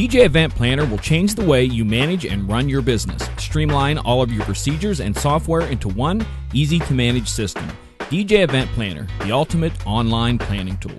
DJ Event Planner will change the way you manage and run your business. Streamline all of your procedures and software into one easy-to-manage system. DJ Event Planner, the ultimate online planning tool.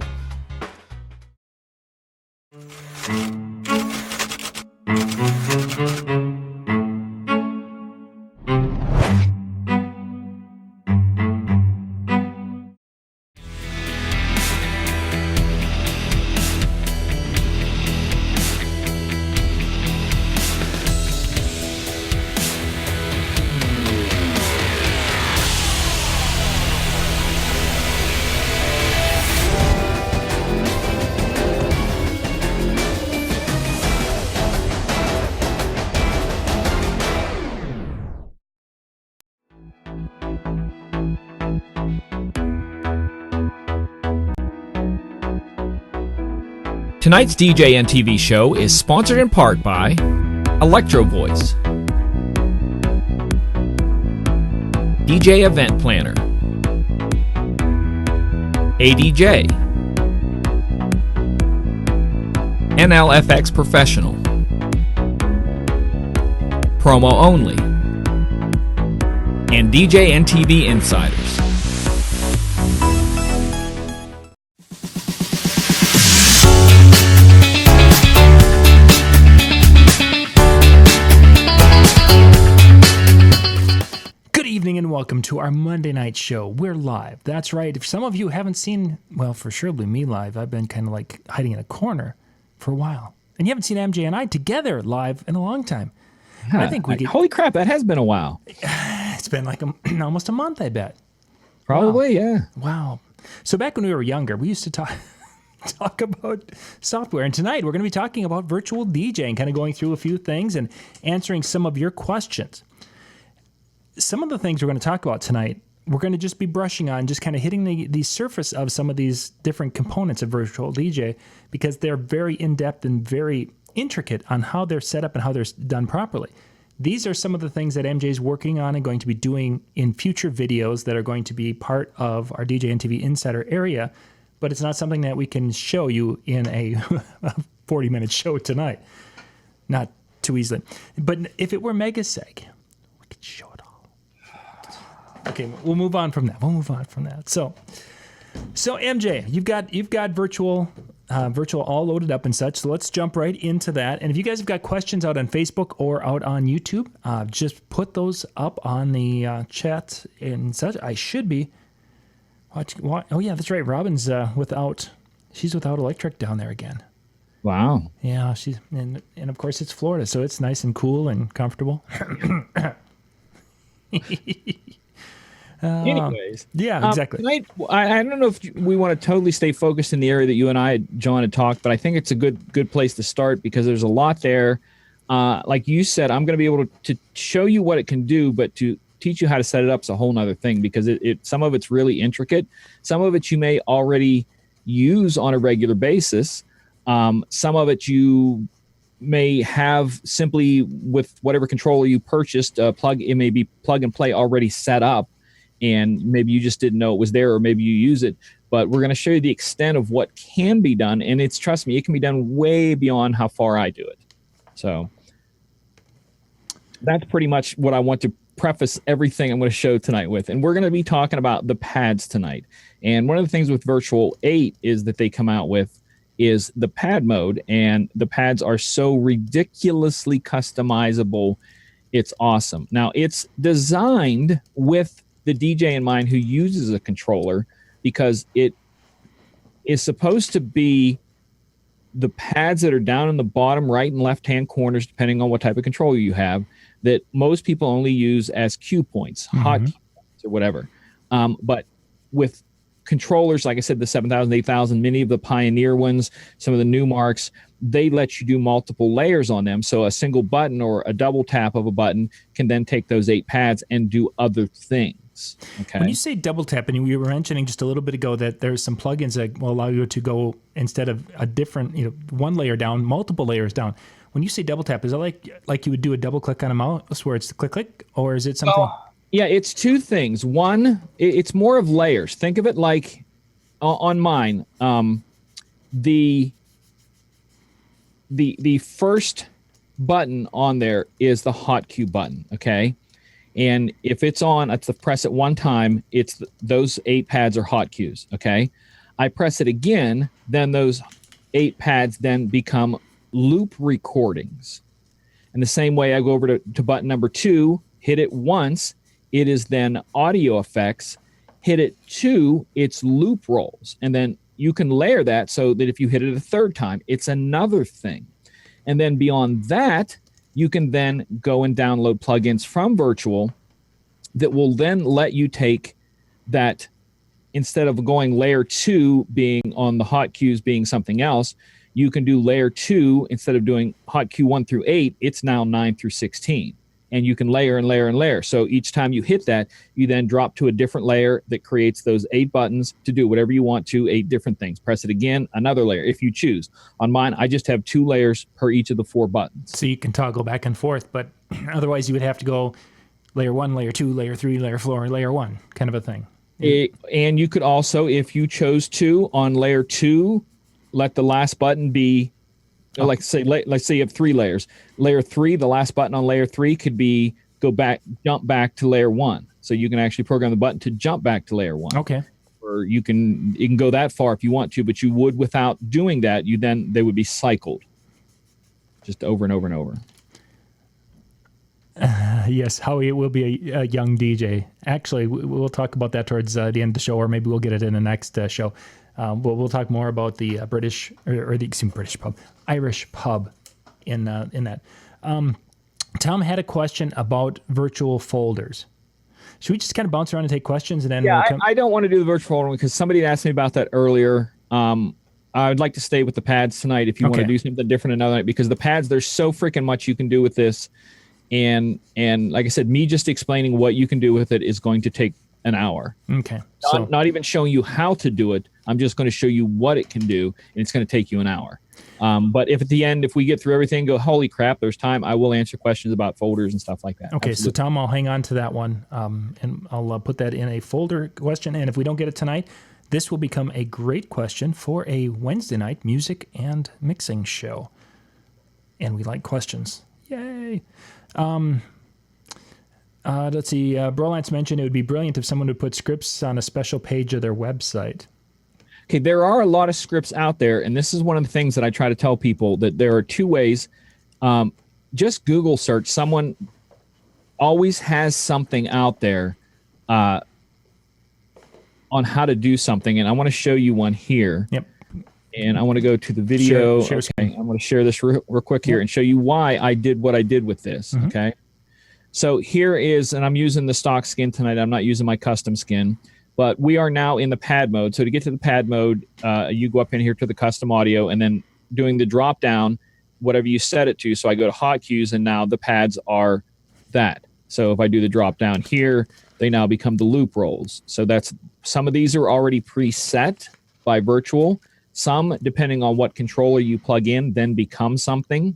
Tonight's DJ and TV show is sponsored in part by Electro Voice, DJ Event Planner, ADJ, NLFX Professional, Promo Only, and DJ and TV Insiders. And welcome to our Monday night show. We're live. That's right. If some of you haven't seen, well, for sure me live, I've been kind of like hiding in a corner for a while. And you haven't seen MJ and I together live in a long time. Yeah, I think we could. Holy crap, that has been a while. It's been like almost a month, I bet. Probably, wow. Yeah. Wow. So back when we were younger, we used to talk about software. And tonight we're going to be talking about virtual DJing, kind of going through a few things and answering some of your questions. Some of the things we're going to talk about tonight, we're going to just be brushing on, just kind of hitting the surface of some of these different components of virtual DJ, because they're very in-depth and very intricate on how they're set up and how they're done properly. These are some of the things that MJ is working on and going to be doing in future videos that are going to be part of our DJ and TV Insider area, but it's not something that we can show you in a 40-minute show tonight. Not too easily. But if it were Megaseg, we could show it all. Okay, we'll move on from that. So MJ, you've got virtual all loaded up and such. So let's jump right into that. And if you guys have got questions out on Facebook or out on YouTube, just put those up on the chat and such. I should be watching. Oh yeah, that's right. Robin's she's without electric down there again. Wow. Yeah, and of course it's Florida, so it's nice and cool and comfortable. Anyways, yeah, exactly. Tonight, I don't know if we want to totally stay focused in the area that you and I, John, had talked, but I think it's a good place to start because there's a lot there. Like you said, I'm going to be able to show you what it can do, but to teach you how to set it up is a whole nother thing because some of it's really intricate. Some of it you may already use on a regular basis. Some of it you may have simply with whatever controller you purchased, it may be plug and play already set up. And maybe you just didn't know it was there, or maybe you use it. But we're going to show you the extent of what can be done. And trust me, it can be done way beyond how far I do it. So that's pretty much what I want to preface everything I'm going to show tonight with. And we're going to be talking about the pads tonight. And one of the things with Virtual 8 is that they come out with is the pad mode. And the pads are so ridiculously customizable. It's awesome. Now, it's designed with the DJ in mind who uses a controller because it is supposed to be the pads that are down in the bottom right and left hand corners, depending on what type of controller you have, that most people only use as cue points, hot cue points or whatever. But with controllers, like I said, the 7000, 8000, many of the Pioneer ones, some of the new marks, they let you do multiple layers on them. So a single button or a double tap of a button can then take those 8 pads and do other things. Okay. When you say double tap, and we were mentioning just a little bit ago that there's some plugins that will allow you to go, instead of a different, one layer down, multiple layers down. When you say double tap, is it like you would do a double click on a mouse where it's the click click, or is it something? Yeah, it's two things. One, it's more of layers. Think of it like on mine, the the first button on there is the hot cue button, okay? And if it's on, I have to press it one time, those 8 pads are hot cues, okay? I press it again, then those 8 pads then become loop recordings. And the same way, I go over to button number 2, hit it once, it is then audio effects. Hit it 2, it's loop rolls. And then you can layer that so that if you hit it a third time, it's another thing. And then beyond that, you can then go and download plugins from Virtual that will then let you take that, instead of going layer 2 being on the hot cues being something else, you can do layer 2, instead of doing hot cue 1 through 8, it's now 9 through 16. And you can layer and layer and layer. So each time you hit that, you then drop to a different layer that creates those 8 buttons to do whatever you want to, 8 different things. Press it again, another layer, if you choose. On mine, I just have 2 layers per each of the 4 buttons. So you can toggle back and forth, but otherwise you would have to go layer 1, layer 2, layer 3, layer 4, layer 1, kind of a thing. And you could also, if you chose to, on layer 2, let the last button be, let's say you have 3 layers. Layer 3, the last button on layer 3 could be jump back to layer 1. So you can actually program the button to jump back to layer 1. Okay. Or you can go that far if you want to, but you would, without doing that, they would be cycled just over and over and over. Yes, Howie will be a young DJ. Actually, we'll talk about that towards the end of the show, or maybe we'll get it in the next show. We'll talk more about the Irish pub in that. Tom had a question about virtual folders. Should we just kind of bounce around and take questions, and then? Yeah, I don't want to do the virtual folder because somebody asked me about that earlier. I would like to stay with the pads tonight if you want to do something different another night, because the pads, there's so freaking much you can do with this. And like I said, me just explaining what you can do with it is going to take an hour. Okay. Not even showing you how to do it. I'm just going to show you what it can do, and it's going to take you an hour. But if at the end, if we get through everything, go, holy crap, there's time, I will answer questions about folders and stuff like that. Okay, Absolutely. So Tom, I'll hang on to that one, and I'll put that in a folder question. And if we don't get it tonight, this will become a great question for a Wednesday night music and mixing show. And we like questions. Yay. Let's see. Brolance mentioned it would be brilliant if someone would put scripts on a special page of their website. Okay, there are a lot of scripts out there, and this is one of the things that I try to tell people, that there are 2 ways. Just Google search. Someone always has something out there on how to do something, and I want to show you one here. Yep. And I want to go to the video. Share okay, I'm going to share this real quick here and show you why I did what I did with this. Mm-hmm. Okay. So here is, and I'm using the stock skin tonight. I'm not using my custom skin, but we are now in the pad mode. So to get to the pad mode, you go up in here to the custom audio, and then doing the drop down, whatever you set it to. So I go to hot cues, and now the pads are that. So if I do the drop down here, they now become the loop rolls. So that's, some of these are already preset by Virtual. Some, depending on what controller you plug in, then become something.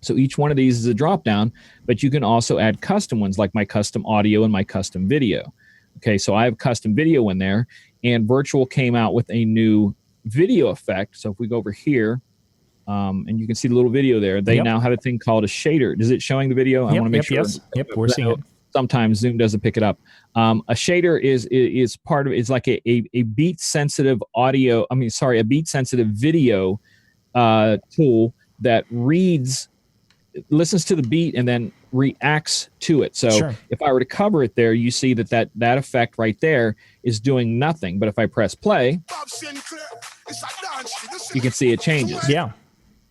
So each one of these is a drop down, but you can also add custom ones, like my custom audio and my custom video. Okay, so I have custom video in there, and Virtual came out with a new video effect. So if we go over here, and you can see the little video there, they now have a thing called a shader. Is it showing the video? I want to make sure. Yep, we're seeing it. Sometimes Zoom doesn't pick it up. A shader is part of, is like a beat sensitive audio. A beat sensitive video tool that listens to the beat and then reacts to it. So if I were to cover it there, you see that effect right there is doing nothing. But if I press play, you can see it changes. Yeah.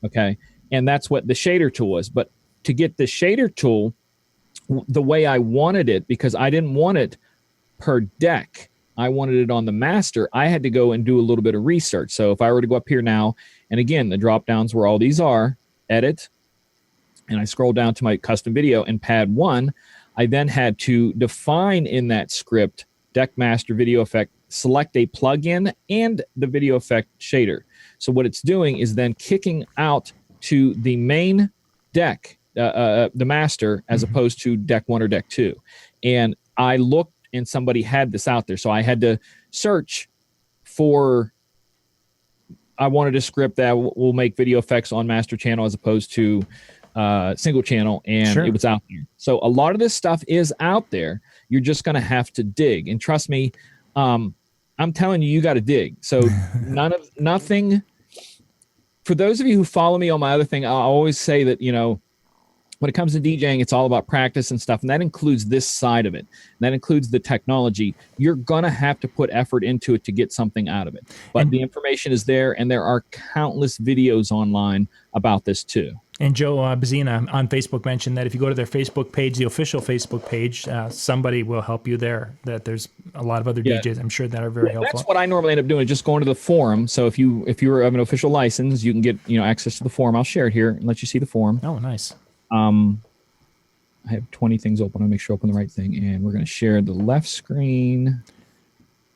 Okay. And that's what the shader tool is. But to get the shader tool the way I wanted it, because I didn't want it per deck, I wanted it on the master, I had to go and do a little bit of research. So if I were to go up here now, and again, the drop downs where all these are, edit, and I scroll down to my custom video and pad 1, I then had to define in that script deck master video effect, select a plugin and the video effect shader. So what it's doing is then kicking out to the main deck, the master, as opposed to deck 1 or deck 2. And I looked, and somebody had this out there. So I had to search for I wanted a script that will make video effects on master channel as opposed to single channel, and it was out there. So a lot of this stuff is out there. You're just going to have to dig, and trust me, I'm telling you, you got to dig. So nothing. For those of you who follow me on my other thing, I always say that, when it comes to DJing, it's all about practice and stuff. And that includes this side of it. And that includes the technology. You're going to have to put effort into it to get something out of it. But the information is there, and there are countless videos online about this too. And Joe Bazzina on Facebook mentioned that if you go to their Facebook page, the official Facebook page, somebody will help you there. That there's a lot of other DJs, I'm sure, that are very helpful. That's what I normally end up doing, just going to the forum. So if you have an official license, you can get access to the forum. I'll share it here and let you see the forum. Oh, nice. I have 20 things open. I'll make sure I open the right thing, and we're going to share the left screen.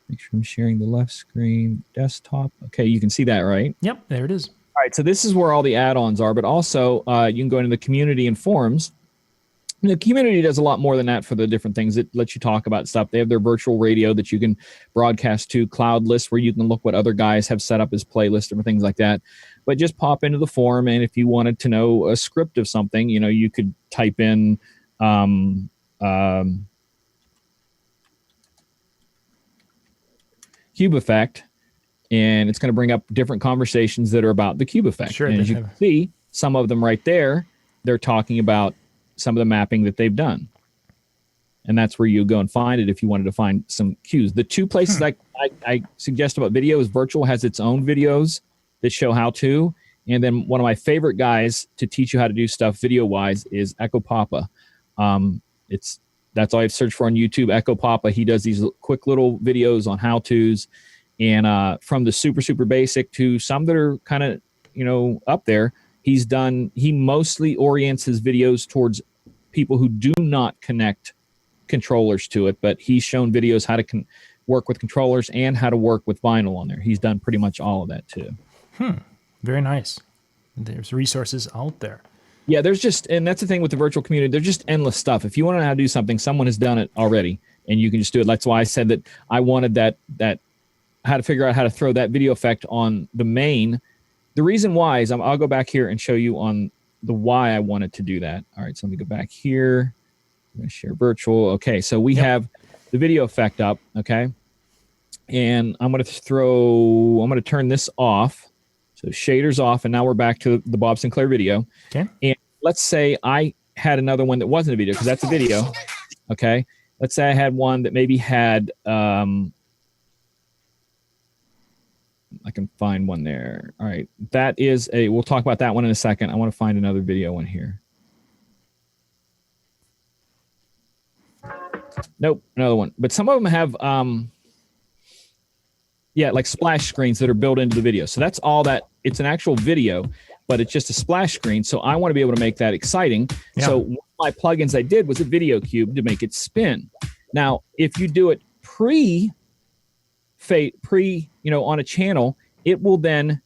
Make sure I'm sharing the left screen desktop. Okay, you can see that, right? Yep, there it is. All right, so this is where all the add-ons are, but also you can go into the community and forums. And the community does a lot more than that for the different things. It lets you talk about stuff. They have their virtual radio that you can broadcast to, cloud lists where you can look what other guys have set up as playlists and things like that. But just pop into the forum, and if you wanted to know a script of something, you could type in cube effect, and it's going to bring up different conversations that are about the cube effect. Sure, and as you can see, some of them right there, they're talking about some of the mapping that they've done. And that's where you go and find it if you wanted to find some cues. The two places I suggest about video is Virtual has its own videos that show how to. And then one of my favorite guys to teach you how to do stuff video-wise is Echo Papa. That's all I've searched for on YouTube, Echo Papa. He does these quick little videos on how-tos. And from the super, super basic to some that are kind of, up there, he mostly orients his videos towards people who do not connect controllers to it, but he's shown videos how to work with controllers and how to work with vinyl on there. He's done pretty much all of that too. Very nice. There's resources out there. Yeah, and that's the thing with the virtual community, there's just endless stuff. If you want to know how to do something, someone has done it already, and you can just do it. That's why I said that I wanted that how to figure out how to throw that video effect on the main. The reason why is I'll go back here and show you on the why I wanted to do that. All right, so let me go back here. I'm going to share virtual. Okay, so we have the video effect up, okay? And I'm going to turn this off. So shaders off, and now we're back to the Bob Sinclair video. Okay. And let's say I had another one that wasn't a video, because that's a video, okay? Let's say I had one that maybe had, I can find one there. All right, we'll talk about that one in a second. I want to find another video one here. Nope, another one. But some of them have, like splash screens that are built into the video. So that's all that. It's an actual video, but it's just a splash screen. So I want to be able to make that exciting. Yeah. So one of my plugins I did was a video cube to make it spin. Now, if you do it on a channel, it will then,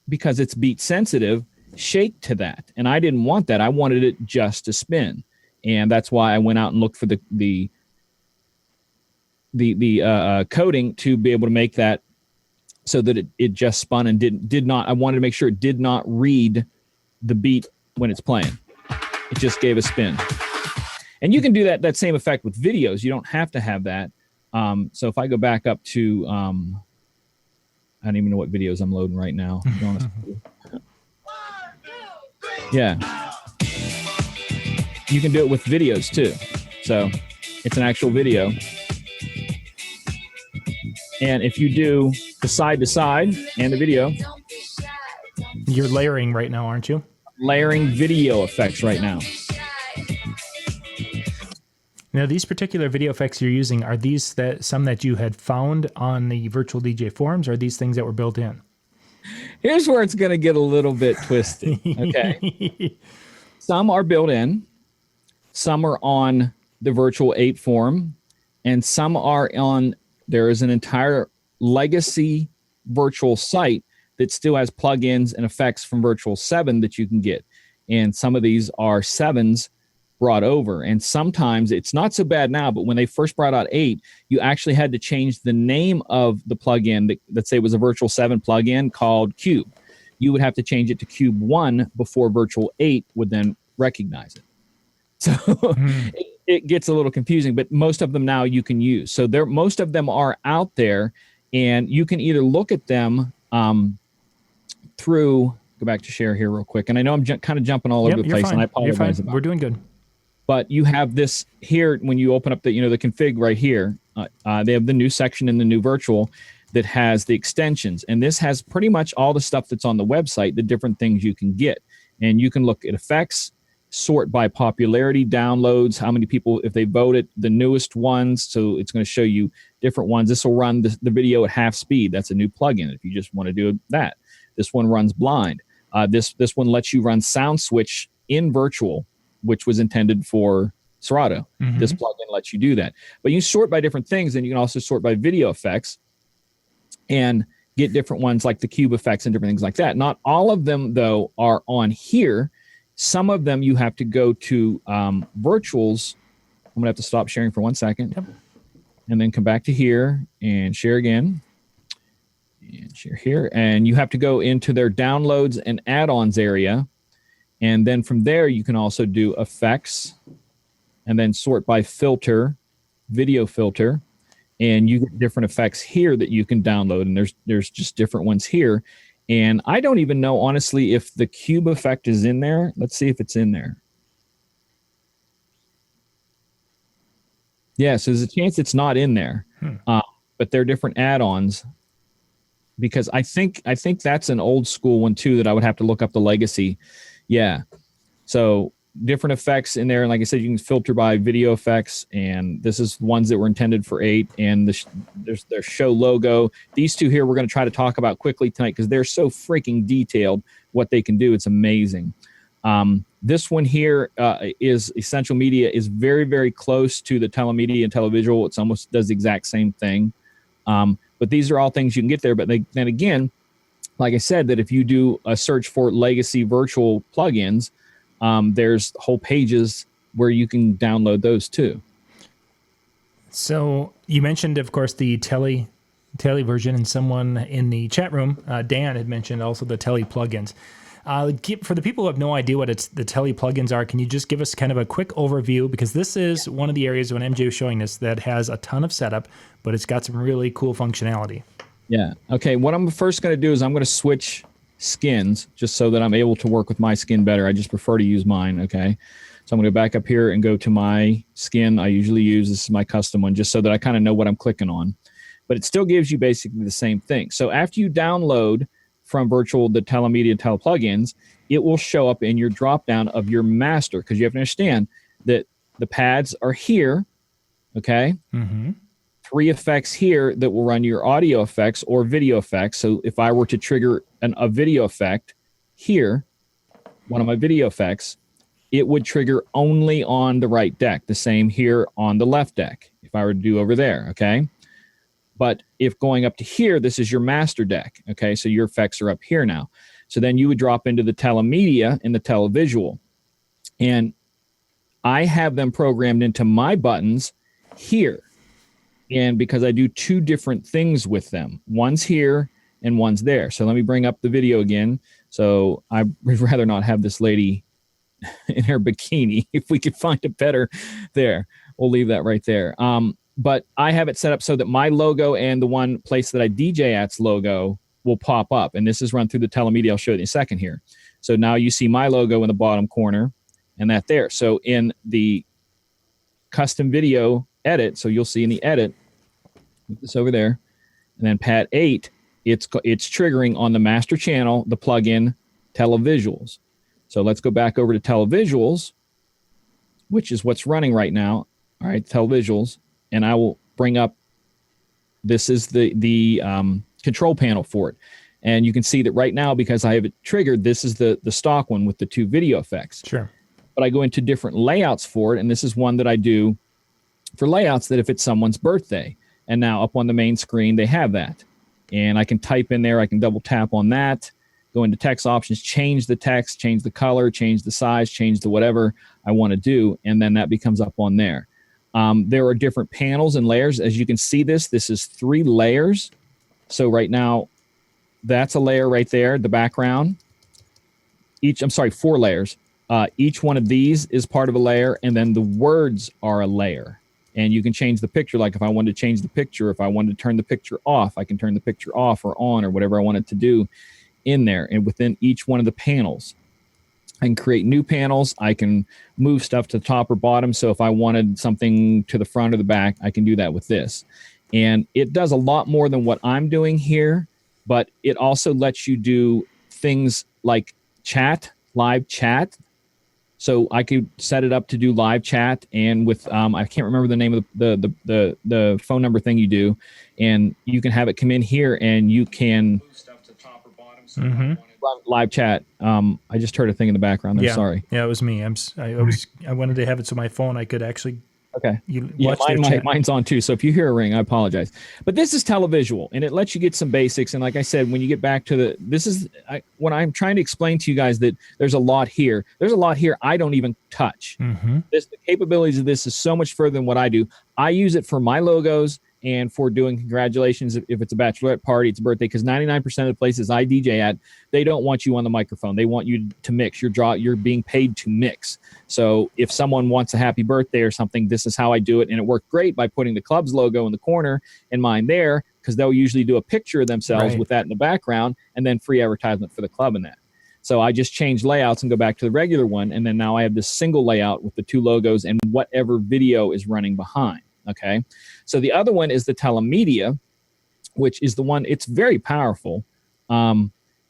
because it's beat sensitive, shake to that. And I didn't want that. I wanted it just to spin. And that's why I went out and looked for the coding to be able to make that so that it just spun and did not. I wanted to make sure it did not read the beat when it's playing. It just gave a spin. And you can do that same effect with videos. You don't have to have that. So if I go back up to, I don't even know what videos I'm loading right now. To be honest with you. Yeah. You can do it with videos too. So it's an actual video. And if you do the side to side and the video. You're layering right now, aren't you? Layering video effects right now. Now, these particular video effects you're using, are these some that you had found on the virtual DJ forums, or are these things that were built in? Here's where it's going to get a little bit twisted. Okay. Some are built in. Some are on the Virtual 8 forum. And some are on, there is an entire legacy virtual site that still has plugins and effects from Virtual 7 that you can get. And some of these are 7s brought over. And sometimes it's not so bad now, but when they first brought out 8, you actually had to change the name of the plugin that, let's say it was a Virtual 7 plugin called Cube. You would have to change it to Cube 1 before Virtual 8 would then recognize it. So it gets a little confusing, but most of them now you can use. So most of them are out there, and you can either look at them through, go back to share here real quick. And I know I'm kind of jumping all over the place, and I apologize about it. We're doing good. But you have this here when you open up the, the config right here. They have the new section in the new virtual that has the extensions. And this has pretty much all the stuff that's on the website, the different things you can get. And you can look at effects, sort by popularity, downloads, how many people, if they voted, the newest ones. So it's going to show you different ones. This will run the video at half speed. That's a new plugin if you just want to do that. This one runs blind. This one lets you run sound switch in virtual, which was intended for Serato. This plugin lets you do that. But you sort by different things, and you can also sort by video effects and get different ones like the cube effects and different things like that. Not all of them, though, are on here. Some of them you have to go to virtuals. I'm going to have to stop sharing for 1 second. Yep. And then come back to here and share again. And share here. And you have to go into their downloads and add-ons area. And then from there, you can also do effects and then sort by filter, video filter. And you get different effects here that you can download. And there's just different ones here. And I don't even know, honestly, if the cube effect is in there. Let's see if it's in there. Yeah, so there's a chance it's not in there. But they're different add-ons. Because I think that's an old school one, too, that I would have to look up the legacy. Yeah. So different effects in there. And like I said, you can filter by video effects. And this is ones that were intended for 8. And there's their show logo. These two here we're going to try to talk about quickly tonight because they're so freaking detailed what they can do. It's amazing. This one here is Essential Media, is very, very close to the Tellymedia and Televisual. It's almost does the exact same thing. But these are all things you can get there. But then again, like I said, that if you do a search for legacy virtual plugins, there's whole pages where you can download those too. So you mentioned, of course, the Telly version, and someone in the chat room, Dan, had mentioned also the Telly plugins. For the people who have no idea what the Telly plugins are, can you just give us kind of a quick overview? Because this is one of the areas when MJ was showing us that has a ton of setup, but it's got some really cool functionality. Yeah. Okay. What I'm first going to do is I'm going to switch skins just so that I'm able to work with my skin better. I just prefer to use mine. Okay. So I'm going to go back up here and go to my skin I usually use. This is my custom one, just so that I kind of know what I'm clicking on. But it still gives you basically the same thing. So after you download from virtual the Tellymedia Tele plugins, it will show up in your drop down of your master, because you have to understand that the pads are here. Okay. 3 effects here that will run your audio effects or video effects. So if I were to trigger a video effect here, one of my video effects, it would trigger only on the right deck. The same here on the left deck if I were to do over there. Okay. But if going up to here, this is your master deck. Okay. So your effects are up here now. So then you would drop into the Tellymedia and the Televisual. And I have them programmed into my buttons here. And because I do 2 different things with them, one's here and one's there. So let me bring up the video again. So I would rather not have this lady in her bikini. If we could find it better there, we'll leave that right there. But I have it set up so that my logo and the one place that I DJ at's logo will pop up. And this is run through the Tellymedia. I'll show you in a second here. So now you see my logo in the bottom corner and that there. So in the custom video edit, so you'll see in the edit, put this over there, and then pad 8, it's triggering on the master channel, the plugin Televisuals. So let's go back over to Televisuals, which is what's running right now. All right, Televisuals. And I will bring up, this is the control panel for it. And you can see that right now, because I have it triggered, this is the stock one with the 2 video effects. Sure. But I go into different layouts for it. And this is one that I do for layouts that if it's someone's birthday. And now up on the main screen, they have that. And I can type in there. I can double tap on that, go into text options, change the text, change the color, change the size, change the whatever I want to do, and then that becomes up on there. There are different panels and layers. As you can see this is 3 layers. So right now, that's a layer right there, the background. 4 layers. Each one of these is part of a layer, and then the words are a layer. And you can change the picture. Like if I wanted to change the picture, if I wanted to turn the picture off, I can turn the picture off or on or whatever I want it to do in there. And within each one of the panels, I can create new panels. I can move stuff to the top or bottom. So if I wanted something to the front or the back, I can do that with this. And it does a lot more than what I'm doing here, but it also lets you do things like chat, live chat. So I could set it up to do live chat, and with I can't remember the name of the phone number thing you do, and you can have it come in here and you can move stuff to top or bottom. Live chat. I just heard a thing in the background there. Yeah. Sorry. Yeah, it was me. I wanted to have it so my phone I could actually. Okay. Yeah, mine's on too. So if you hear a ring, I apologize. But this is televisual, and it lets you get some basics. And like I said, when you get back to when I'm trying to explain to you guys that there's a lot here. There's a lot here I don't even touch. The capabilities of this is so much further than what I do. I use it for my logos and for doing congratulations if it's a bachelorette party, it's a birthday, because 99% of the places I DJ at, they don't want you on the microphone. They want you to mix. You're being paid to mix. So if someone wants a happy birthday or something, this is how I do it. And it worked great by putting the club's logo in the corner and mine there, because they'll usually do a picture of themselves with that in the background, and then free advertisement for the club in that. So I just change layouts and go back to the regular one. And then now I have this single layout with the 2 logos and whatever video is running behind. Okay. So the other one is the Tellymedia, which is the one, it's very powerful,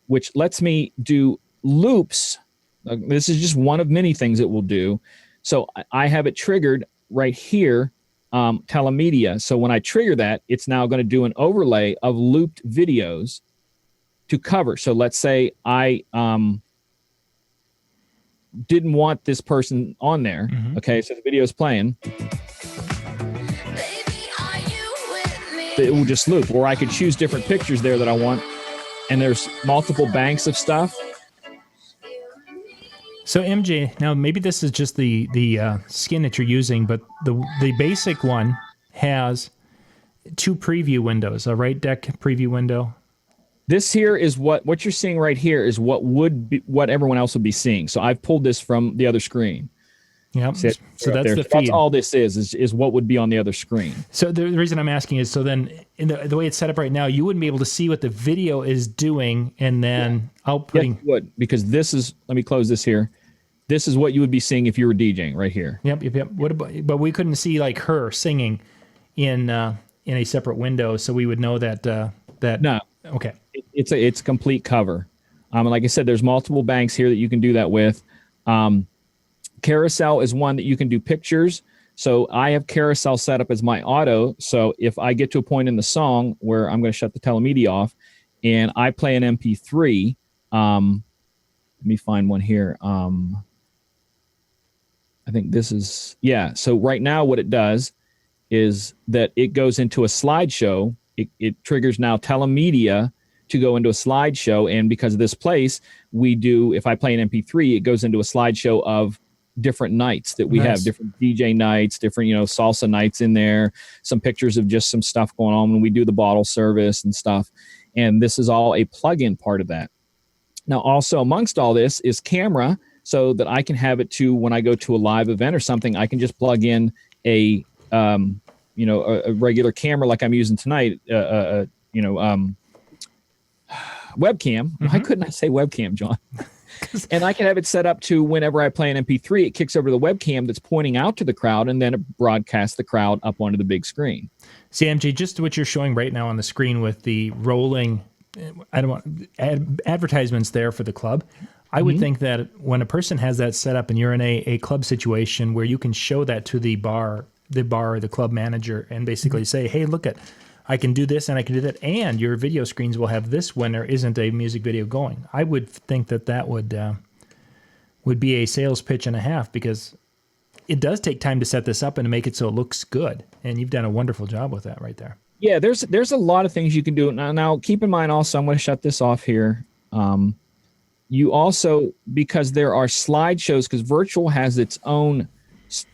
which lets me do loops. This is just one of many things it will do. So I have it triggered right here, Tellymedia. So when I trigger that, it's now going to do an overlay of looped videos to cover. So let's say I didn't want this person on there. Okay, so the video is playing. It will just loop, or I could choose different pictures there that I want, and there's multiple banks of stuff. So MJ, now maybe this is just the skin that you're using, but the basic one has 2 preview windows, a right deck preview window. This here is what you're seeing right here is what everyone else would be seeing. So I've pulled this from the other screen. Yeah, so that's the feed. That's all this is what would be on the other screen. So the reason I'm asking is, so then in the way it's set up right now, you wouldn't be able to see what the video is doing, and then outputting. Yes, you would, because this is, let me close this here. This is what you would be seeing if you were DJing right here. Yep. What about, but we couldn't see like her singing in a separate window, so we would know that no. Okay. It's a complete cover. And like I said, there's multiple banks here that you can do that with. Carousel is one that you can do pictures. So I have carousel set up as my auto. So if I get to a point in the song where I'm going to shut the Tellymedia off and I play an MP3, let me find one here. I think this is, yeah. So right now what it does is that it goes into a slideshow. It triggers now Tellymedia to go into a slideshow. And because of this place, we do, if I play an MP3, it goes into a slideshow of different nights that we have, different DJ nights, different, salsa nights in there, some pictures of just some stuff going on when we do the bottle service and stuff. And this is all a plug-in part of that. Now, also amongst all this is camera, so that I can have it to, when I go to a live event or something, I can just plug in a regular camera like I'm using tonight, webcam. Why couldn't I say webcam, John? And I can have it set up to whenever I play an MP3, it kicks over to the webcam that's pointing out to the crowd, and then it broadcasts the crowd up onto the big screen. See, MJ, just what you're showing right now on the screen with the rolling, I don't want advertisements there for the club. I would think that when a person has that set up and you're in a club situation where you can show that to the bar or the club manager and basically say, hey, look I can do this and I can do that, and your video screens will have this when there isn't a music video going. I would think that would be a sales pitch and a half, because it does take time to set this up and to make it so it looks good, and you've done a wonderful job with that right there. Yeah, there's a lot of things you can do. Now keep in mind also, I'm going to shut this off here. you also, because there are slideshows, because virtual has its own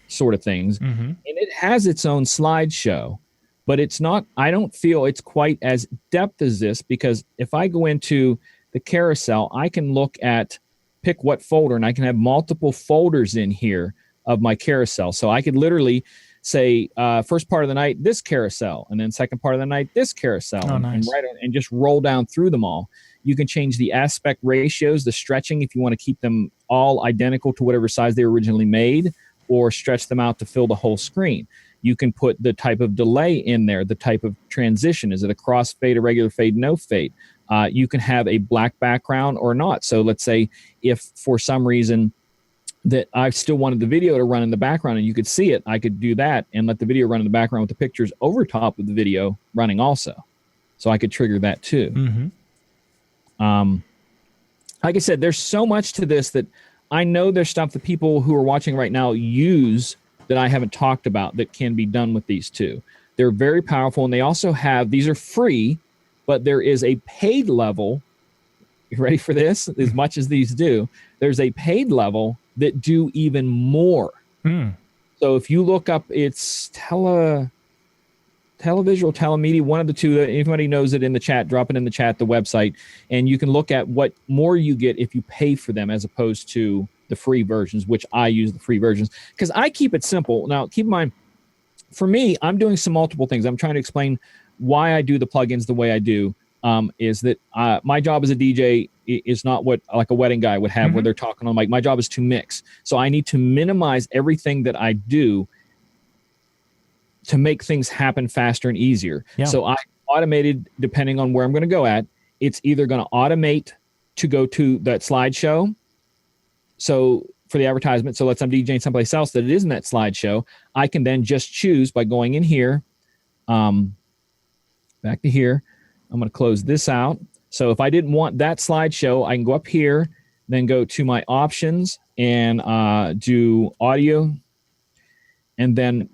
sort of things, and it has its own slideshow, but it's not, I don't feel it's quite as depth as this, because if I go into the carousel, I can pick what folder, and I can have multiple folders in here of my carousel. So I could literally say, first part of the night, this carousel, and then second part of the night, this carousel, and just roll down through them all. You can change the aspect ratios, the stretching, if you want to keep them all identical to whatever size they were originally made, or stretch them out to fill the whole screen. You can put the type of delay in there, the type of transition. Is it a crossfade, a regular fade, no fade? You can have a black background or not. So let's say if for some reason that I still wanted the video to run in the background and you could see it, I could do that and let the video run in the background with the pictures over top of the video running also. So I could trigger that too. Like I said, there's so much to this that I know there's stuff that people who are watching right now use that I haven't talked about that can be done with these two. They're very powerful, and they also have, these are free, but there is a paid level. You ready for this? As much as these do, there's a paid level that do even more. So if you look up, it's Televisual, Tellymedia, one of the two. Anybody knows it in the chat, drop it in the chat, the website, and you can look at what more you get if you pay for them as opposed to the free versions, which I use the free versions because I keep it simple. Now, keep in mind, for me, I'm doing some multiple things. I'm trying to explain why I do the plugins the way I do. Is that my job as a DJ is not what like a wedding guy would have where they're talking on mic. My job is to mix. So I need to minimize everything that I do to make things happen faster and easier. Yeah. So I automated, depending on where I'm going to go at, it's either going to automate to go to that slideshow. So for the advertisement, so let's say I'm DJing someplace else that it isn't that slideshow, I can then just choose by going in here, back to here. I'm going to close this out. So if I didn't want that slideshow, I can go up here, then go to my options and do audio, and then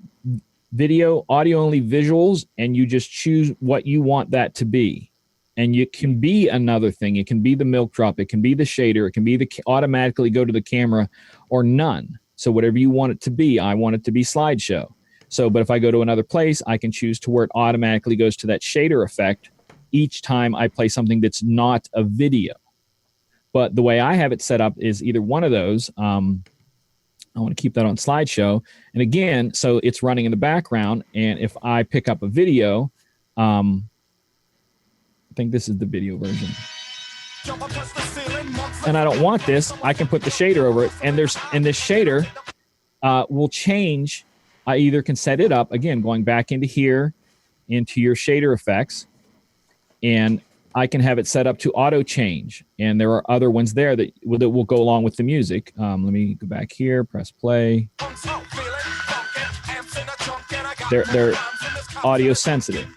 video, audio only, visuals, and you just choose what you want that to be. And it can be another thing. It can be the milk drop. It can be the shader. It can be the automatically go to the camera or none. So whatever you want it to be, I want it to be slideshow. So, but if I go to another place, I can choose to where it automatically goes to that shader effect each time I play something that's not a video. But the way I have it set up is either one of those. I want to keep that on slideshow. And again, so it's running in the background. And if I pick up a video, I think this is the video version. And I don't want this, I can put the shader over it. And this shader will change. I either can set it up, again, going back into here, into your shader effects, and I can have it set up to auto change. And there are other ones there that will go along with the music. Let me go back here, press play. They're audio sensitive.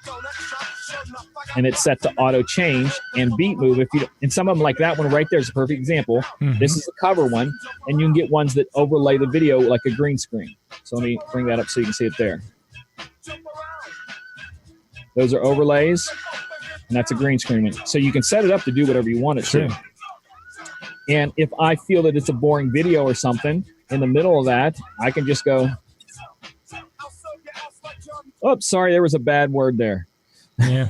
And it's set to auto change and beat move. And some of them, like that one right there, is a perfect example. This is the cover one, and you can get ones that overlay the video like a green screen. So let me bring that up so you can see it there. Those are overlays, and that's a green screen one. So you can set it up to do whatever you want it to. And if I feel that it's a boring video or something, in the middle of that, I can just go, oh, sorry, there was a bad word there. Yeah.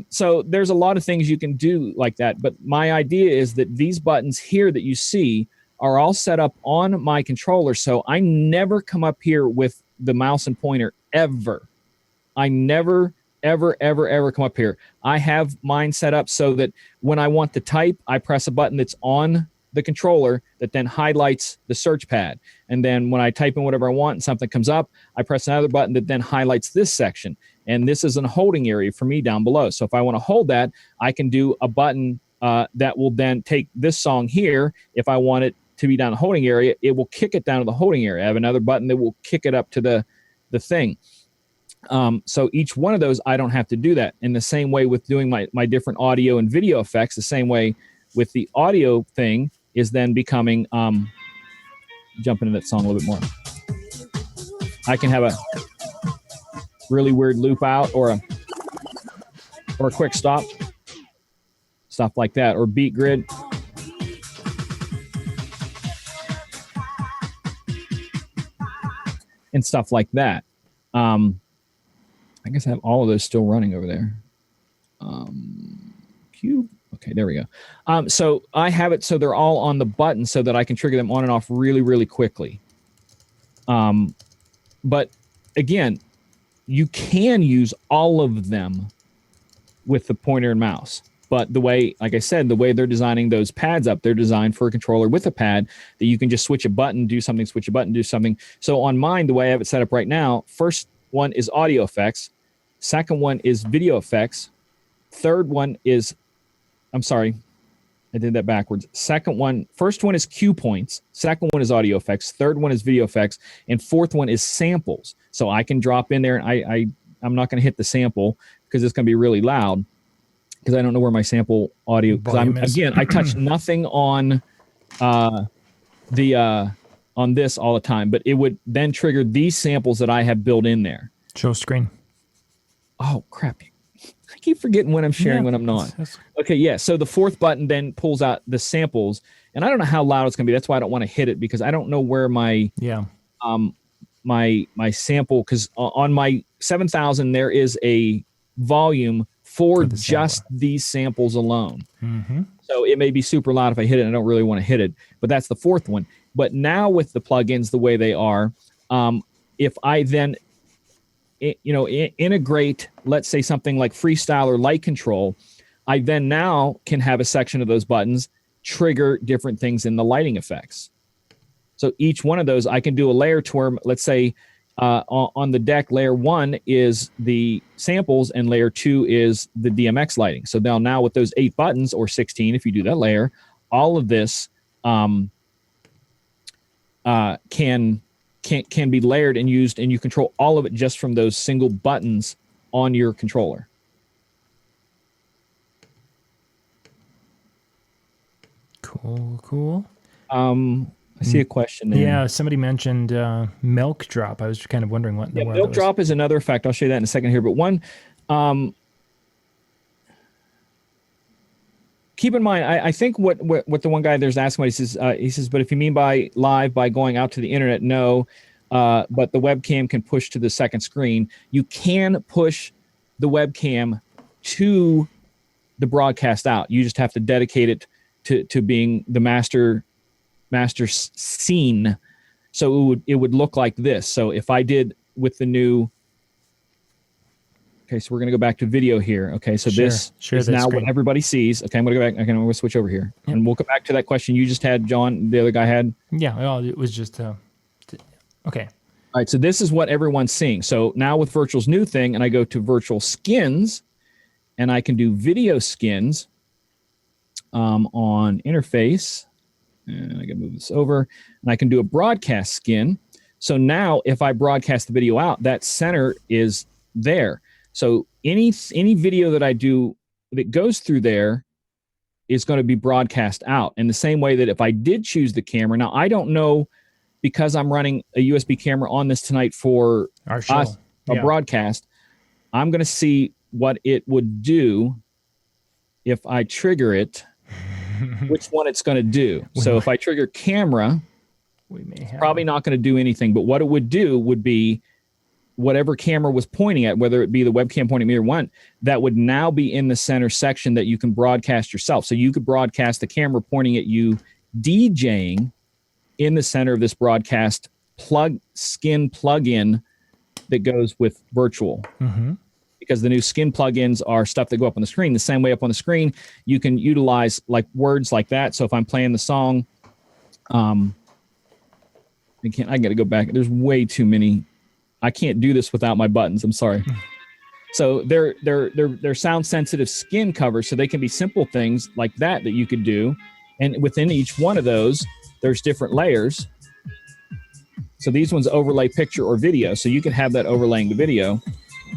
So there's a lot of things you can do like that. But my idea is that these buttons here that you see are all set up on my controller. So I never come up here with the mouse and pointer ever. I never, ever, ever, ever come up here. I have mine set up so that when I want to type, I press a button that's on the controller that then highlights the search pad. And then when I type in whatever I want and something comes up, I press another button that then highlights this section. And this is a holding area for me down below. So if I want to hold that, I can do a button that will then take this song here. If I want it to be down the holding area, it will kick it down to the holding area. I have another button that will kick it up to the thing. So each one of those, I don't have to do that. In the same way with doing my different audio and video effects, the same way with the audio thing is then becoming, jumping into that song a little bit more. I can have a really weird loop out or a quick stop. stuff like that, or beat grid. And stuff like that. I guess I have all of those still running over there. Cube. Okay, there we go. So I have it so they're all on the button so that I can trigger them on and off really, really quickly. But again, you can use all of them with the pointer and mouse. But the way, like I said, the way they're designing those pads up, they're designed for a controller with a pad that you can just switch a button, do something, switch a button, do something. So on mine, the way I have it set up right now, first one is audio effects. Second one is video effects. Third one is, I'm sorry, I did that backwards. First one is cue points. Second one is audio effects. Third one is video effects. And fourth one is samples. So I can drop in there, and I'm not going to hit the sample because it's going to be really loud, because I don't know where my sample audio, because I touch nothing on on this all the time, but it would then trigger these samples that I have built in there. Show screen. Oh, crap. I keep forgetting when I'm sharing, when I'm not. Okay, yeah. So the fourth button then pulls out the samples, and I don't know how loud it's going to be. That's why I don't want to hit it, because I don't know where my my sample, because on my 7000 there is a volume for just these samples alone. Mm-hmm. So it may be super loud if I hit it, and I don't really want to hit it, but that's the fourth one. But now with the plugins the way they are, if I then integrate, let's say something like freestyle or light control, I then now can have a section of those buttons trigger different things in the lighting effects. So each one of those, I can do a layer to where, let's say, on the deck, layer 1 is the samples and layer 2 is the DMX lighting. So now with those 8 buttons, or 16 if you do that layer, all of this can be layered and used, and you control all of it just from those single buttons on your controller. Cool. I see a question there. Yeah, somebody mentioned milk drop. I was kind of wondering what. Yeah, milk drop is another effect. I'll show you that in a second here. But one, keep in mind, I think what the one guy there's asking about, he says, but if you mean by live by going out to the internet, no. But the webcam can push to the second screen. You can push the webcam to the broadcast out. You just have to dedicate it to being the master scene. So it would look like this. So if I did with the new, okay, so we're going to go back to video here. Okay, so this is now what everybody sees. Okay, I'm going to go back. Okay, I'm going to switch over here. Yep. And we'll come back to that question you just had, John, the other guy had. Yeah, well, it was just, okay. All right, so this is what everyone's seeing. So now with Virtual's new thing, and I go to Virtual Skins, and I can do video skins on interface. And I can move this over, and I can do a broadcast skin. So now if I broadcast the video out, that center is there. So any video that I do that goes through there is going to be broadcast out. In the same way that if I did choose the camera, now I don't know, because I'm running a USB camera on this tonight for our show, broadcast, I'm going to see what it would do if I trigger it. Which one it's going to do. So if I trigger camera, it's probably not going to do anything. But what it would do would be whatever camera was pointing at, whether it be the webcam pointing at me or one, that would now be in the center section that you can broadcast yourself. So you could broadcast the camera pointing at you DJing in the center of this broadcast skin plugin that goes with Virtual. Mm-hmm. Because the new skin plugins are stuff that go up on the screen. The same way up on the screen, you can utilize like words like that. So if I'm playing the song, I got to go back. There's way too many. I can't do this without my buttons. I'm sorry. So they're sound sensitive skin covers. So they can be simple things like that you could do. And within each one of those, there's different layers. So these ones overlay picture or video. So you can have that overlaying the video.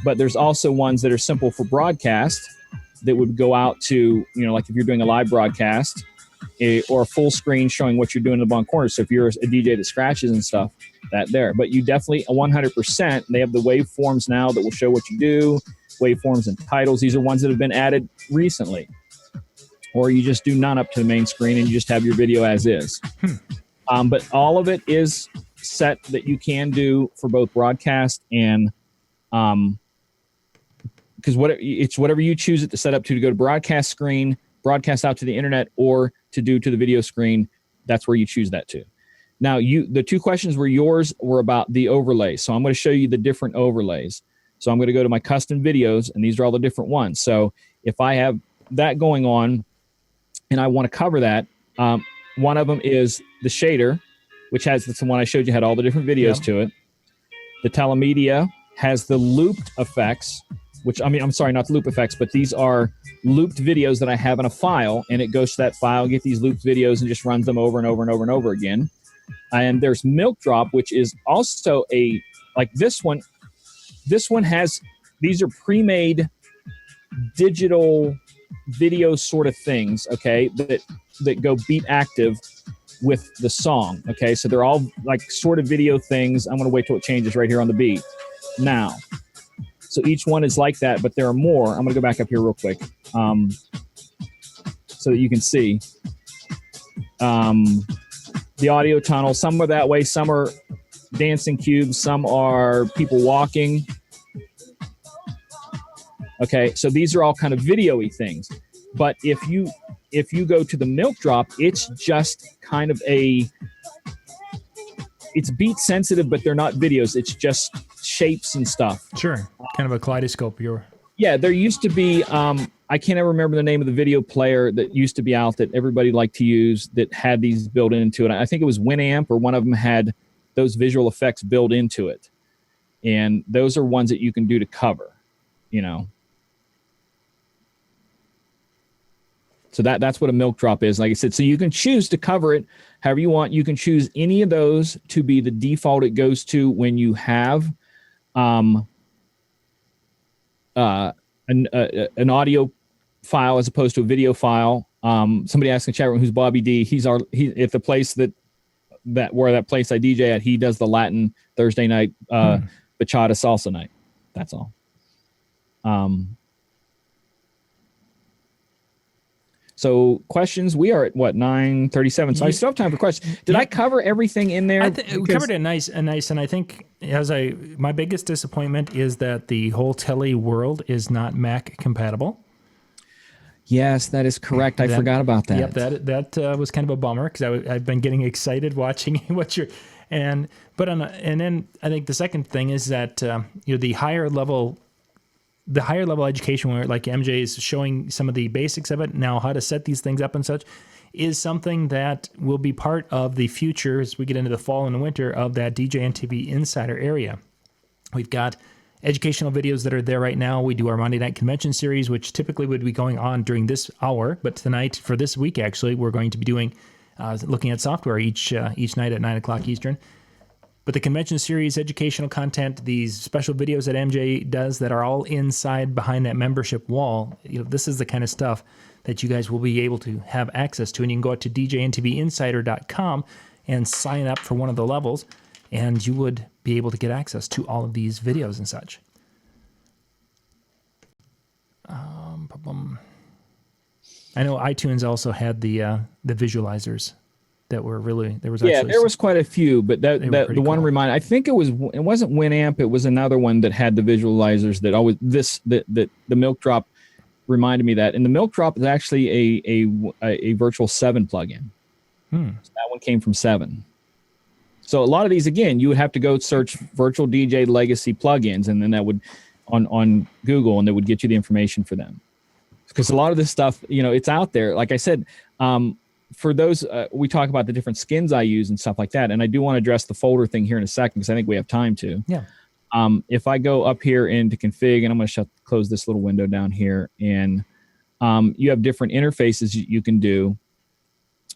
But there's also ones that are simple for broadcast that would go out to, like if you're doing a live broadcast or a full screen showing what you're doing in the bottom corner. So if you're a DJ that scratches and stuff, that there. But you definitely, 100%, they have the waveforms now that will show what you do, waveforms and titles. These are ones that have been added recently. or you just do none up to the main screen and you just have your video as is. But all of it is set that you can do for both broadcast and because it's whatever you choose it to set up to go to broadcast screen, broadcast out to the internet, or to do to the video screen. That's where you choose that to. Now, the two questions were about the overlays. So I'm going to show you the different overlays. So I'm going to go to my custom videos, and these are all the different ones. So if I have that going on and I want to cover that, one of them is the shader, which has the one I showed you had all the different videos to it. The Tellymedia has the looped effects, which I'm sorry, not the loop effects, but these are looped videos that I have in a file, and it goes to that file, get these looped videos, and just runs them over and over and over and over again. And there's Milk Drop, which is also like this one. This one has, these are pre-made digital video sort of things, okay, that go beat active with the song, okay? So they're all like sort of video things. I'm going to wait till it changes right here on the beat. Now, so each one is like that, but there are more. I'm going to go back up here real quick so that you can see. The audio tunnel, some are that way, some are dancing cubes, some are people walking. Okay, so these are all kind of video-y things. But if you go to the Milk Drop, it's just kind of it's beat sensitive, but they're not videos. It's just shapes and stuff. Sure, kind of a kaleidoscope. Yeah, there used to be, I can't ever remember the name of the video player that used to be out that everybody liked to use that had these built into it. I think it was Winamp, or one of them had those visual effects built into it. And those are ones that you can do to cover, you know. So that's what a Milk Drop is. Like I said, so you can choose to cover it however you want. You can choose any of those to be the default it goes to when you have an audio file as opposed to a video file. Somebody asked in the chat room, who's Bobby D? If the place that place I DJ at, he does the Latin Thursday night bachata salsa night. That's all. So questions, we are at what, 9:37. So I still have time for questions. Did I cover everything in there? We covered it nice. And I think my biggest disappointment is that the whole Telly world is not Mac compatible. Yes, that is correct. I forgot about that. Yep, that was kind of a bummer because I've been getting excited watching then I think the second thing is that the higher level education, where like MJ is showing some of the basics of it now, how to set these things up and such, is something that will be part of the future as we get into the fall and the winter of that DJ and TV Insider area. We've got educational videos that are there right now. We do our Monday Night Convention series, which typically would be going on during this hour, but tonight, for this week actually, we're going to be doing looking at software each night at 9 o'clock Eastern. But the convention series, educational content, these special videos that MJ does that are all inside behind that membership wall, this is the kind of stuff that you guys will be able to have access to. And you can go out to djntvinsider.com and sign up for one of the levels, and you would be able to get access to all of these videos and such. I know iTunes also had the visualizers that were really, there was quite a few, but the cool. one reminder, I think it wasn't Winamp, it was another one that had the visualizers that always the Milk Drop reminded me that. And the Milk Drop is actually a Virtual 7 plugin. So that one came from 7. So a lot of these, again, you would have to go search Virtual DJ Legacy plugins, and then that would on Google, and they would get you the information for them. Because a lot of this stuff, it's out there. Like I said, for those, we talk about the different skins I use and stuff like that. And I do want to address the folder thing here in a second, because I think we have time to. Yeah. If I go up here into config, and I'm going to close this little window down here, and you have different interfaces you can do.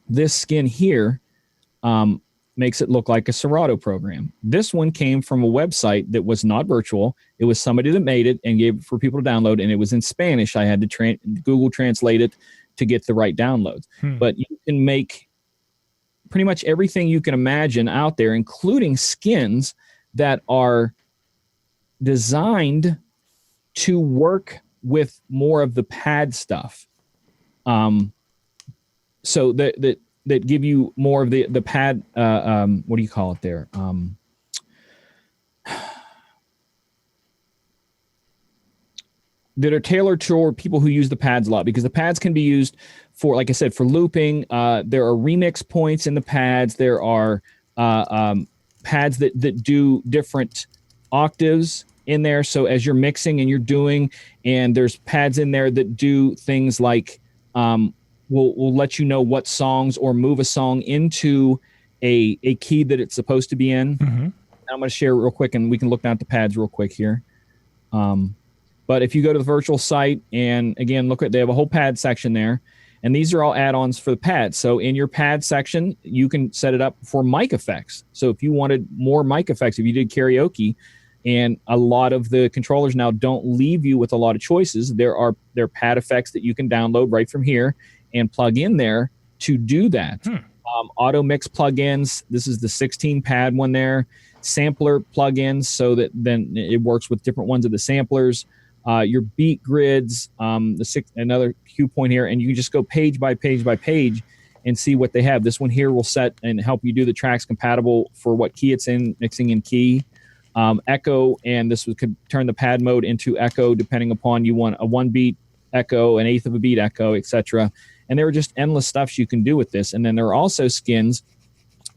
This skin here makes it look like a Serato program. This one came from a website that was not virtual. It was somebody that made it and gave it for people to download, and it was in Spanish. I had to Google translate it to get the right downloads. But you can make pretty much everything you can imagine out there, including skins that are designed to work with more of the pad stuff. so that give you more of the pad. What do you call it there? That are tailored toward people who use the pads a lot, because the pads can be used for, like I said, for looping. There are remix points in the pads. There are pads that do different octaves in there. So as you're mixing and you're doing, and there's pads in there that do things like will let you know what songs, or move a song into a key that it's supposed to be in. Mm-hmm. I'm going to share real quick, and we can look down at the pads real quick here. But if you go to the virtual site and again, they have a whole pad section there, and these are all add-ons for the pads. So in your pad section, you can set it up for mic effects. So if you wanted more mic effects, if you did karaoke, and a lot of the controllers now don't leave you with a lot of choices, there are pad effects that you can download right from here and plug in there to do that. Auto mix plugins. This is the 16 pad one there. Sampler plugins, so that then it works with different ones of the samplers. Your beat grids, another cue point here, and you can just go page by page by page and see what they have. This one here will set and help you do the tracks compatible for what key it's in, mixing in key. Echo, and this could turn the pad mode into echo depending upon you want a 1 beat echo, an eighth of a beat echo, etc. And there are just endless stuffs you can do with this. And then there are also skins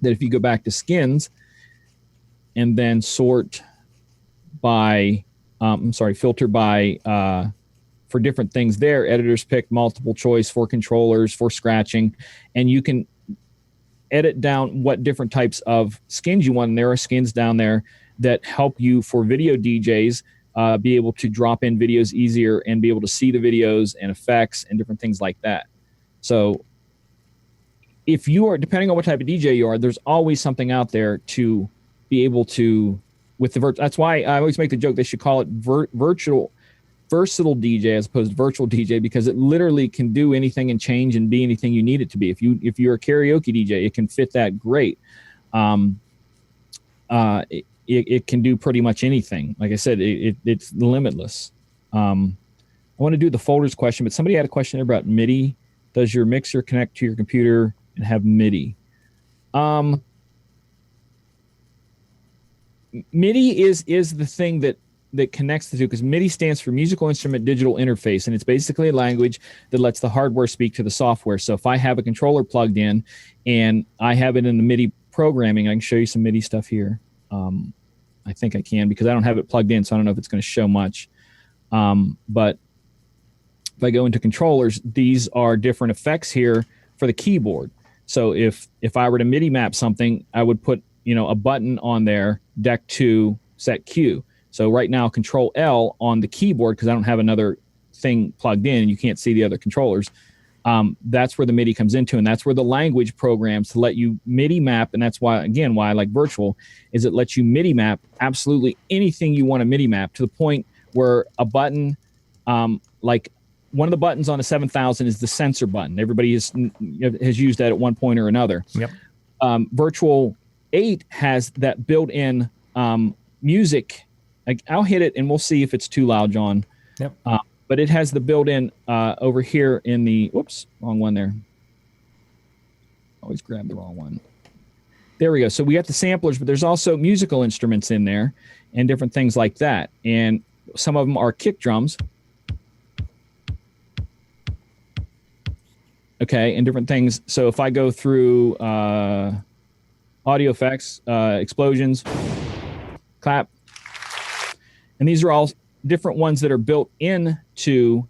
that, if you go back to skins and then sort by filter by for different things there. Editors pick multiple choice for controllers, for scratching, and you can edit down what different types of skins you want. And there are skins down there that help you, for video DJs, be able to drop in videos easier and be able to see the videos and effects and different things like that. So if you are, depending on what type of DJ you are, there's always something out there to be able to, with the that's why I always make the joke they should call it versatile DJ as opposed to virtual DJ, because it literally can do anything and change and be anything you need it to be. If you're a karaoke DJ, it can fit that great. It can do pretty much anything. Like I said, it's limitless. I want to do the folders question, but somebody had a question about MIDI. Does your mixer connect to your computer and have MIDI? MIDI is the thing that connects the two, because MIDI stands for Musical Instrument Digital Interface, and it's basically a language that lets the hardware speak to the software. So if I have a controller plugged in and I have it in the MIDI programming, I can show you some MIDI stuff here. I think I can, because I don't have it plugged in, so I don't know if it's going to show much. But if I go into controllers, these are different effects here for the keyboard. So if I were to MIDI map something, I would put a button on there, deck 2, set Q. So right now, Control L on the keyboard, because I don't have another thing plugged in and you can't see the other controllers. That's where the MIDI comes into, and that's where the language programs to let you MIDI map. And that's why I like virtual, is it lets you MIDI map absolutely anything you want to MIDI map, to the point where a button, like one of the buttons on a 7000 is the sensor button. Everybody has used that at one point or another. Yep. Virtual 8 has that built-in music. Like, I'll hit it and we'll see if it's too loud, John. Yep. But it has the built-in over here in the, whoops, wrong one there. Always grab the wrong one. There we go. So we got the samplers, but there's also musical instruments in there and different things like that. And some of them are kick drums. Okay, and different things. So if I go through audio effects, explosions, clap, and these are all different ones that are built into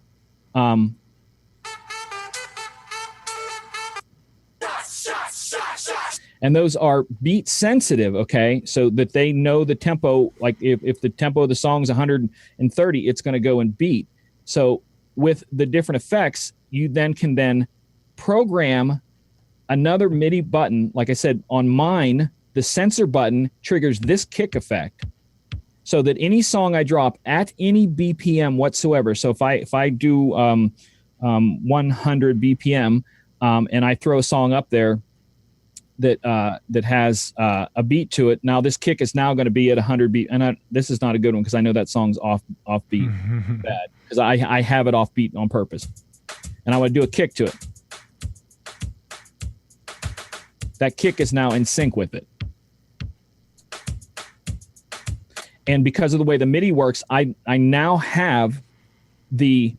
and those are beat sensitive, okay, so that they know the tempo. Like if the tempo of the song is 130, it's going to go in beat. So with the different effects, you can program another MIDI button. Like I said, on mine, the sensor button triggers this kick effect, so that any song I drop at any BPM whatsoever. So if I do 100 BPM and I throw a song up there that has a beat to it, now this kick is now going to be at 100 beat. And this is not a good one, because I know that song's off beat bad, because I have it off beat on purpose, and I would do a kick to it. that kick is now in sync with it. And because of the way the MIDI works, I now have the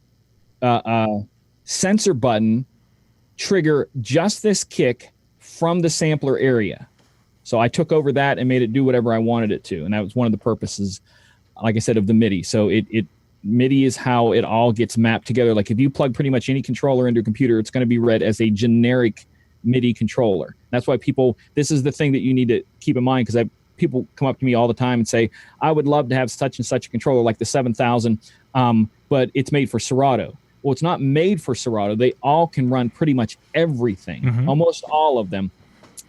sensor button trigger just this kick from the sampler area. So I took over that and made it do whatever I wanted it to. And that was one of the purposes, like I said, of the MIDI. So MIDI is how it all gets mapped together. Like if you plug pretty much any controller into a computer, it's going to be read as a generic MIDI controller. That's why this is the thing that you need to keep in mind, because people come up to me all the time and say, I would love to have such and such a controller like the 7000, but it's made for Serato. Well, it's not made for Serato. They all can run pretty much everything, almost all of them.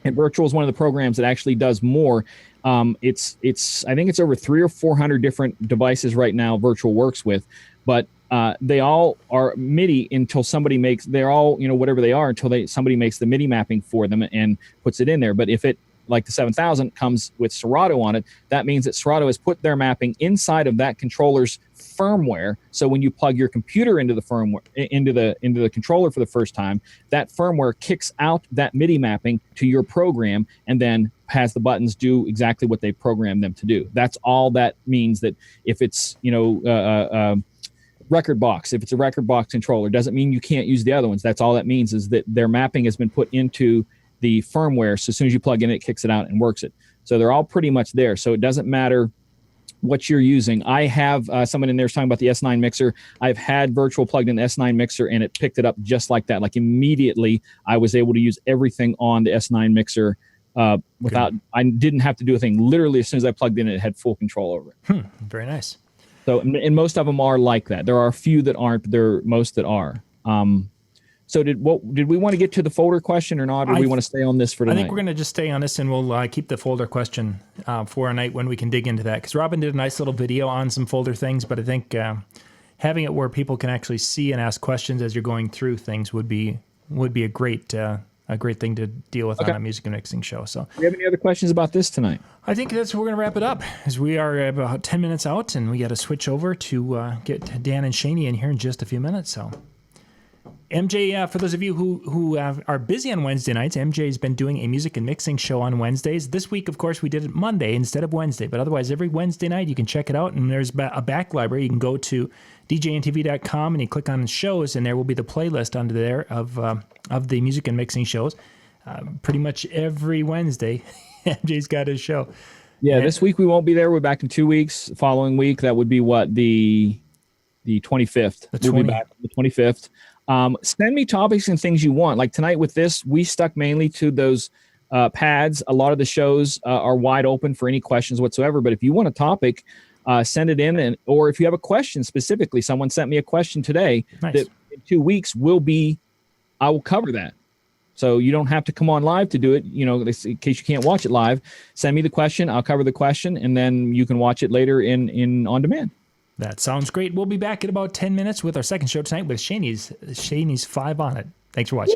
And Virtual is one of the programs that actually does more. I think it's over 300 or 400 different devices right now Virtual works with, but they all are MIDI until somebody they're all, whatever they are, until somebody makes the MIDI mapping for them and puts it in there. But if it, like the 7000 comes with Serato on it, that means that Serato has put their mapping inside of that controller's firmware. So when you plug your computer into the firmware, into the controller for the first time, that firmware kicks out that MIDI mapping to your program and then has the buttons do exactly what they programmed them to do. That's all that means. That if it's record box, if it's a record box controller, doesn't mean you can't use the other ones. That's all that means, is that their mapping has been put into the firmware. So as soon as you plug in, it kicks it out and works it. So they're all pretty much there. So it doesn't matter what you're using. I have someone in there talking about the S9 mixer. I've had Virtual plugged in the S9 mixer and it picked it up just like that. Like immediately I was able to use everything on the I didn't have to do a thing. Literally as soon as I plugged in, it had full control over it. Very nice. So, and most of them are like that. There are a few that aren't, but there are most that are. So did we want to get to the folder question or not, or do we want to stay on this for tonight? I think we're going to just stay on this, and we'll keep the folder question for a night when we can dig into that. Because Robin did a nice little video on some folder things, but I think having it where people can actually see and ask questions as you're going through things would be a great thing to deal with on a music and mixing show. So, do you have any other questions about this tonight? I think that's where we're going to wrap it up, as we are about 10 minutes out, and we got to switch over to get Dan and Shani in here in just a few minutes. So. MJ, for those of you who are busy on Wednesday nights, MJ's been doing a music and mixing show on Wednesdays. This week, of course, we did it Monday instead of Wednesday, but otherwise every Wednesday night you can check it out, and there's a back library. You can go to djntv.com and you click on shows, and there will be the playlist under there of the music and mixing shows. Pretty much every Wednesday, MJ's got his show. Yeah, this week we won't be there. We're back in 2 weeks. Following week, that would be what, the 25th. We'll be back on the 25th. Send me topics and things you want. Like tonight with this, we stuck mainly to those pads. A lot of the shows are wide open for any questions whatsoever. But if you want a topic, send it in. Or if you have a question specifically, someone sent me a question today that in 2 weeks I will cover that. So you don't have to come on live to do it. In case you can't watch it live, send me the question. I'll cover the question, and then you can watch it later in on demand. That sounds great. We'll be back in about 10 minutes with our second show tonight with Shani's 5 on it. Thanks for watching.